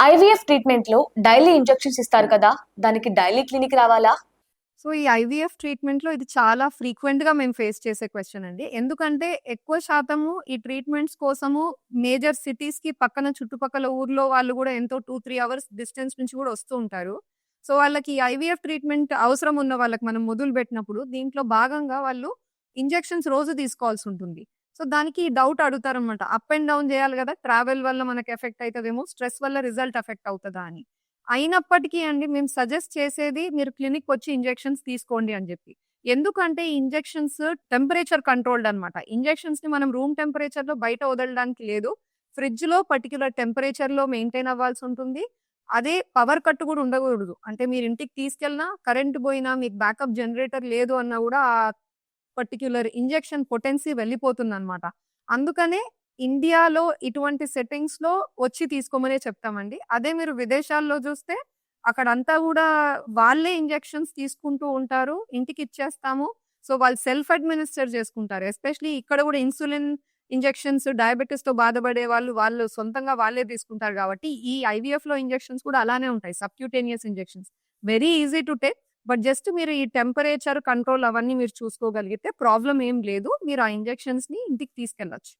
IVF ట్రీట్మెంట్‌లో daily injections ఇస్తారు కదా! దానికి డైలీ క్లినిక్ రావాలా? సో, ఈ ఐవీఎఫ్ ట్రీట్మెంట్‌లో ఇది చాలా ఫ్రీక్వెంట్‌గా మేము ఫేస్ చేసే క్వెషన్ అండి. ఎందుకంటే ఎక్కువ శాతము ఈ ట్రీట్మెంట్స్ కోసము మేజర్ సిటీస్‌కి పక్కన చుట్టుపక్కల ఊర్లో వాళ్ళు గూడా ఎంతో 2, 3 అవర్స్ డిస్టెన్స్ నుంచి గూడా వస్తూ ఉంటారు. సో, వాళ్ళకి ఐవీఎఫ్ ట్రీట్మెంట్ అవసరం ఉన్న వాళ్ళకి మనం మొదలుబెట్టినప్పుడు దీంట్లో భాగంగా వాళ్ళు ఇంజెక్షన్స్ రోజు తీసుకోవాల్సుంటుంది. సో, దానికి డౌట్ అడుగుతారనమాట. అప్ అండ్ డౌన్ జేయాలి గదా! ట్రావెల్ వల్ల మనకు ఎఫెక్ట్ అయితదేమో, స్ట్రెస్ వల్ల రిజల్ట్ ఎఫెక్ట్ అవుతదా అని. అయినప్పటికీ అండి మేము సజెస్ట్ చేసేది మీరు క్లినిక్‌కొచ్చి ఇంజెక్షన్స్ తీసుకోండి అని జెప్పి. ఎందుకంటే ఈ ఇంజెక్షన్స్ టెంపరేచర్ కంట్రోల్డ్ అనమాట. ఇంజెక్షన్స్‌ని మనం రూమ్ టెంపరేచర్‌లో బయట వదలడానికి లేదు. ఫ్రిడ్జ్‌లో పర్టిక్యులర్ టెంపరేచర్‌లో మెయింటైన్ అవ్వాల్సుంటుంది. అదే పవర్ కట్ గూడా ఉండగూడదు. అంటే మీరు ఇంటికి తీసుకెళ్ళినా, కరెంట్ బోయినా, మీకు బ్యాకప్ జనరేటర్ లేదు అన్నా గూడా ఆ పర్టిక్యులర్ ఇంజెక్షన్ పొటెన్సీ వెళ్ళిపోతుందనమాట. అందుకనే ఇండియాలో ఇటువంటి సెట్టింగ్స్‌లో వచ్చి తీసుకోమనే చెప్తామండి. అదే మీరు విదేశాల్లో జూస్తే అక్కడంతా గూడా వాళ్ళే ఇంజెక్షన్స్ తీసుకుంటూ ఉంటారు. ఇంటికిచ్చేస్తాము. సో, వాళ్ళు సెల్ఫ్ అడ్మినిస్టర్ చేసుకుంటారు. ఎస్పెషల్లీ ఇక్కడ గూడా ఇన్సులిన్ ఇంజెక్షన్స్ డయాబెటిస్‌తో బాధపడే వాళ్ళు సొంతంగా వాళ్ళే తీసుకుంటారు గాబట్టి, ఈ ఐవీఎఫ్‌లో ఇంజెక్షన్స్ కూడా అలానే ఉంటాయి. Subcutaneous injections. Very easy to take. But just మీరు ఈ టెంపరేచర్ కంట్రోల్ అవన్నీ మీరు చూసుకోగలిగితే ప్రాబ్లమ్ ఏం లేదు. మీరు ఆ ఇంజెక్షన్స్‌ని ఇంటికి తీసుకెళ్ళొచ్చు.